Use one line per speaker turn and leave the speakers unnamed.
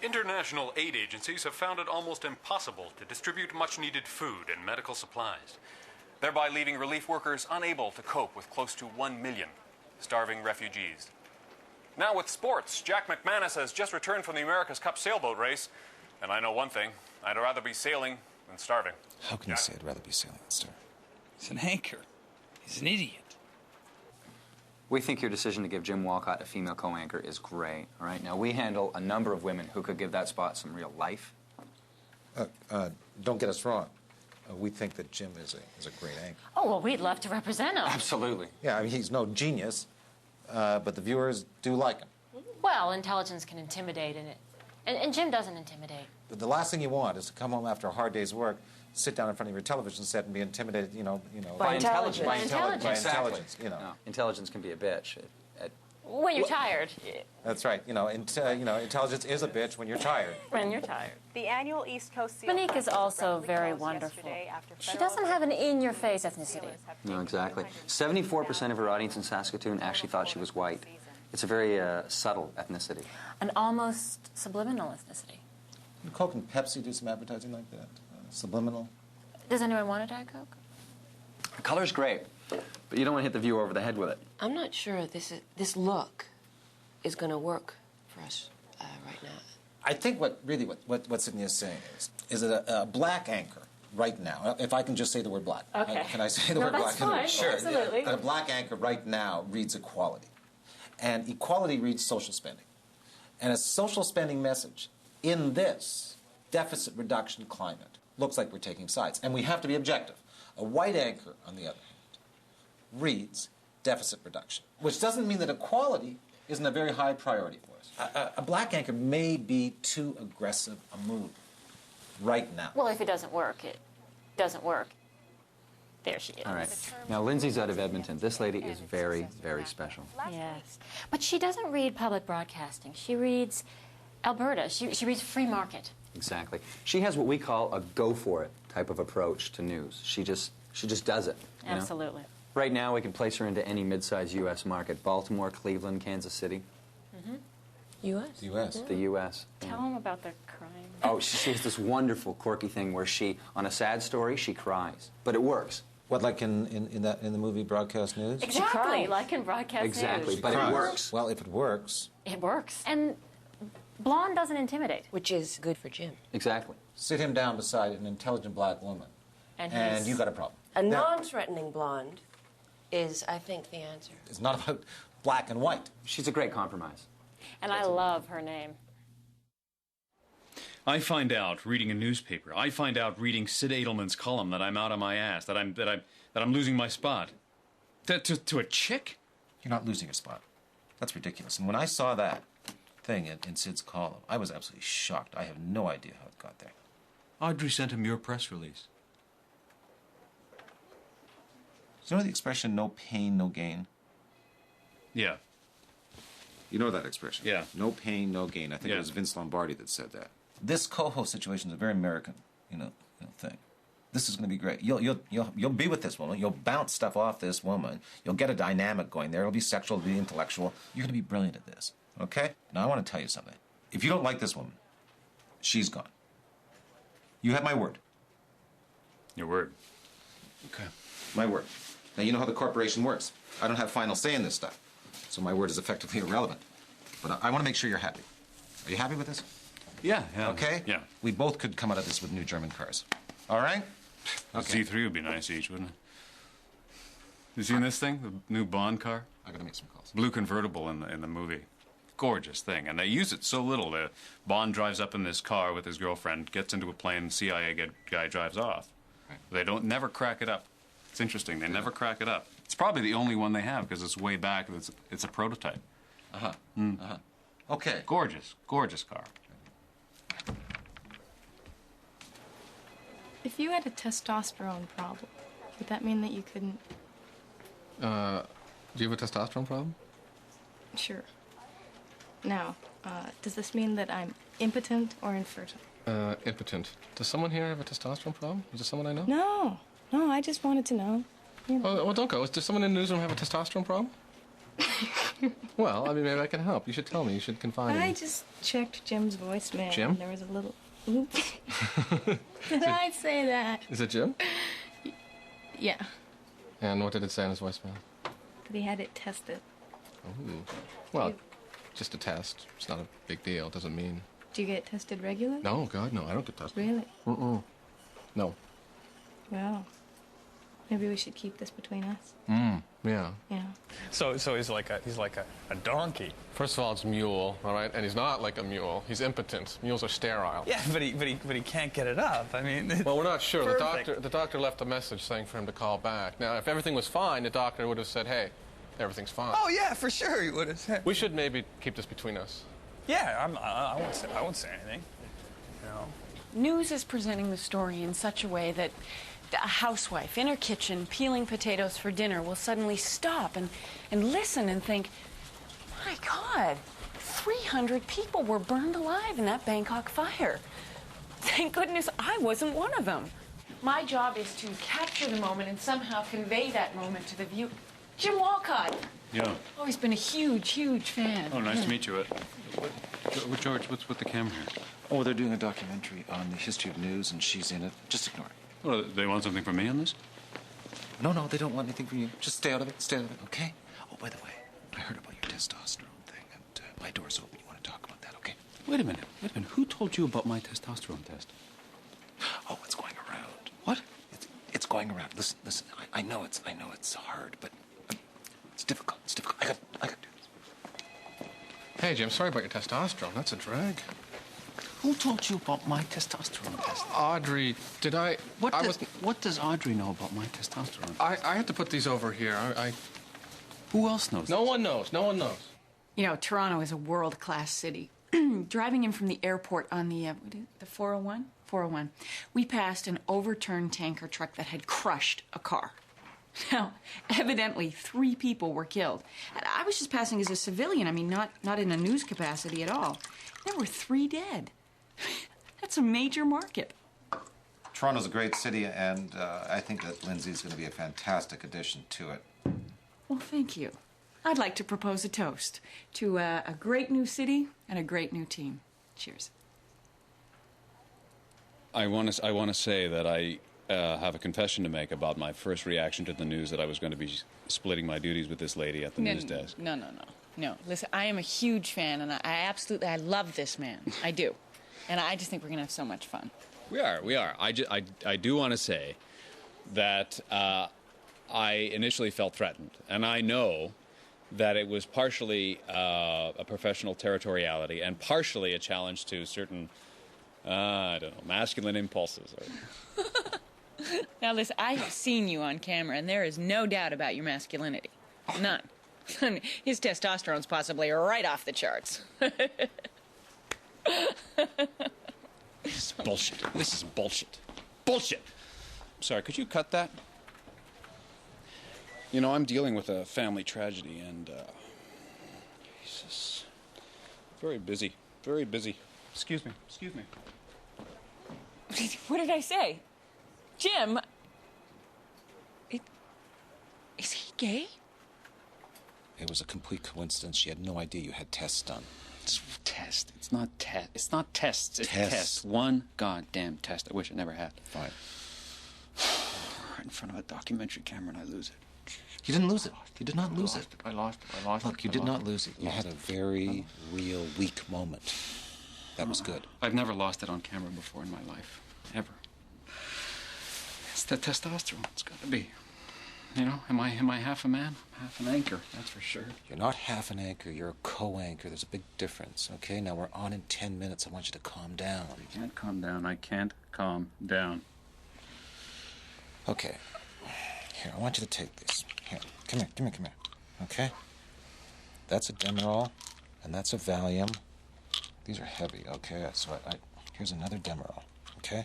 International aid agencies have found it almost impossible to distribute much-needed food and medical supplies, thereby leaving relief workers unable to cope with close to 1 million starving refugees. Now with sports, Jack McManus has just returned from the America's Cup sailboat race, and I know one thing, I'd rather be sailing than starving.
How can you say I'd rather be sailing than starving?
He's an anchor. He's an idiot.
We think your decision to give Jim Walcott a female co-anchor is great, all right? Now, we handle a number of women who could give that spot some real life.
Don't get us wrong. We think that Jim is a great anchor.
Oh, well, we'd love to represent him.
Absolutely.
Yeah, I mean, he's no genius, but the viewers do like him.
Well, intelligence can intimidate, and Jim doesn't intimidate.
But the last thing you want is to come home after a hard day's work, sit down in front of your television set and be intimidated,
By intelligence.
By
Exactly.
intelligence,
No, intelligence can be a bitch.
When you're tired.
That's right. Intelligence is a bitch when you're tired.
When you're tired.
The annual East Coast Seal
Monique is also very wonderful. She doesn't have an in-your-face ethnicity.
No, exactly. 74% of her audience in Saskatoon actually thought she was white. It's a very subtle ethnicity.
An almost subliminal ethnicity.
Can Coke and Pepsi do some advertising like that? Subliminal?
Does anyone want a Diet Coke?
The color's great, but you don't want to hit the viewer over the head with it.
I'm not sure this look is going to work for us right now.
I think what Sydney is saying is that a black anchor right now, if I can just say the word black.
Okay.
Can I say the word black?
Fine.
Sure.
Absolutely.
A black anchor right now reads equality. And equality reads social spending. And a social spending message in this deficit reduction climate looks like we're taking sides. And we have to be objective. A white anchor, on the other hand, reads deficit reduction, which doesn't mean that equality isn't a very high priority for us. A black anchor may be too aggressive a move right now.
Well, if it doesn't work, it doesn't work. There she is.
All right. Now, Lindsay's out of Edmonton. This lady is very, very special.
Yes. But she doesn't read public broadcasting. She reads Alberta. She reads free market.
Exactly. She has what we call a go-for-it type of approach to news. She just does it. You know?
Absolutely.
Right now, we can place her into any mid-sized U.S. market. Baltimore, Cleveland, Kansas City.
Mm-hmm.
U.S.?
The U.S.
The U.S.
Tell them about the crime.
Oh, she has this wonderful, quirky thing where on a sad story, she cries. But it works.
What, like in the movie Broadcast News?
Exactly, like in broadcast
exactly,
news.
but it works.
Well, if it works...
It works. And blonde doesn't intimidate.
Which is good for Jim.
Exactly.
Sit him down beside an intelligent black woman, and you've got a problem.
A non-threatening blonde is, I think, the answer.
It's not about black and white.
She's a great compromise.
And I love her name.
I find out reading a newspaper. I find out reading Sid Edelman's column that I'm out of my ass, that I'm losing my spot. To a chick?
You're not losing your spot. That's ridiculous. And when I saw that thing in Sid's column, I was absolutely shocked. I have no idea how it got there.
Audrey sent him your press release.
Do you know the expression, no pain, no gain?
Yeah.
You know that expression?
Yeah.
No pain, no gain. I think it was Vince Lombardi that said that. This co-host situation is a very American, thing. This is going to be great. You'll be with this woman. You'll bounce stuff off this woman. You'll get a dynamic going there. It'll be sexual, it'll be intellectual. You're going to be brilliant at this. Okay? Now I want to tell you something. If you don't like this woman, she's gone. You have my word.
Your word.
Okay. My word. Now you know how the corporation works. I don't have final say in this stuff, so my word is effectively irrelevant. But I want to make sure you're happy. Are you happy with this?
Yeah.
Okay?
Yeah.
We both could come out of this with new German cars. All right?
Okay. C3 would be nice each, wouldn't it? You seen this thing? The new Bond car?
I gotta make some calls.
Blue convertible in the movie. Gorgeous thing. And they use it so little. The Bond drives up in this car with his girlfriend, gets into a plane, CIA guy drives off.
Right.
They never crack it up. It's interesting. They never crack it up. It's probably the only one they have because it's way back. It's a prototype.
Uh-huh. Uh-huh. Okay.
Gorgeous. Gorgeous car.
If you had a testosterone problem, would that mean that you couldn't...
Do you have a testosterone problem?
Sure. Now, does this mean that I'm impotent or infertile?
Impotent. Does someone here have a testosterone problem? Is there someone I know?
No, I just wanted to know.
Oh, well, don't go. Does someone in the newsroom have a testosterone problem? Well, I mean, maybe I can help. You should tell me. You should confide in me.
I just checked Jim's voicemail.
Jim?
And there was a little... Oops. Did I say that?
Is it Jim?
Yeah.
And what did it say in his voicemail?
That he had it tested.
Ooh. Well, just a test. It's not a big deal. It doesn't mean...
Do you get tested regularly?
No, God, no. I don't get tested.
Really?
Mm-mm. No.
Well, maybe we should keep this between us.
Yeah.
Yeah.
So he's like a donkey.
First of all, it's mule, all right? And he's not like a mule. He's impotent. Mules are sterile.
Yeah, but he can't get it up. I mean,
well, we're not sure.
Perfect.
The doctor left a message saying for him to call back. Now, if everything was fine, the doctor would have said, hey, everything's fine.
Oh yeah, for sure he would have said.
We should maybe keep this between us.
Yeah, I won't say anything. You know.
News is presenting the story in such a way that a housewife in her kitchen peeling potatoes for dinner will suddenly stop and listen and think, my God, 300 people were burned alive in that Bangkok fire. Thank goodness I wasn't one of them. My job is to capture the moment and somehow convey that moment to the viewer. Jim Walcott.
Yeah.
Always been a huge, huge fan.
Oh, nice to meet you. George, what's with the camera here?
Oh, they're doing a documentary on the history of news, and she's in it. Just ignore it.
Well, they want something from me on this?
No, they don't want anything from you. Just stay out of it, okay? Oh, by the way, I heard about your testosterone thing, and my door's open. You want to talk about that, okay?
Wait a minute. Who told you about my testosterone test?
Oh, it's going around.
What?
It's going around. Listen. I know it's hard, but it's difficult. I got to do this.
Hey, Jim, sorry about your testosterone. That's a drag.
Who told you about my testosterone test?
Audrey, did I...
What does Audrey know about my testosterone test?
I had to put these over here.
Who else knows?
No one knows. No one knows.
You know, Toronto is a world-class city. Driving in from the airport on the 401? 401. We passed an overturned tanker truck that had crushed a car. Now, evidently, 3 people were killed. I was just passing as a civilian. I mean, not in a news capacity at all. There were 3 dead. That's a major market.
Toronto's a great city, and I think that Lindsay's going to be a fantastic addition to it.
Well, thank you. I'd like to propose a toast to a great new city and a great new team. Cheers.
I want to say that I have a confession to make about my first reaction to the news that I was going to be splitting my duties with this lady at the news desk.
No. Listen, I am a huge fan, and I love this man. I do. And I just think we're going to have so much fun.
We are. I do want to say that I initially felt threatened, and I know that it was partially a professional territoriality and partially a challenge to certain, masculine impulses.
Now, listen, I have seen you on camera, and there is no doubt about your masculinity. None. His testosterone's possibly right off the charts.
This is bullshit. Bullshit! Sorry, could you cut that? You know, I'm dealing with a family tragedy, and, Jesus. Very busy. Excuse me.
What did I say? Jim, is he gay?
It was a complete coincidence. She had no idea you had tests done.
It's test. It's not test. It's not tests. It's tests. One goddamn test. I wish I never had.
Fine.
Right in front of a documentary camera, and I lose it.
You didn't lose it. You did not lose it.
I lost it.
Look, you did not lose it. You had a very real weak moment. That was good.
I've never lost it on camera before in my life. Ever. It's the testosterone. It's got to be. You know, am I half a man? I'm half an anchor, that's for sure.
You're not half an anchor, you're a co-anchor. There's a big difference, okay? Now we're on in 10 minutes. I want you to calm down.
I can't calm down. I can't calm down.
Okay. Here, I want you to take this. Here, come here. Okay? That's a Demerol, and that's a Valium. These are heavy, okay? So here's another Demerol.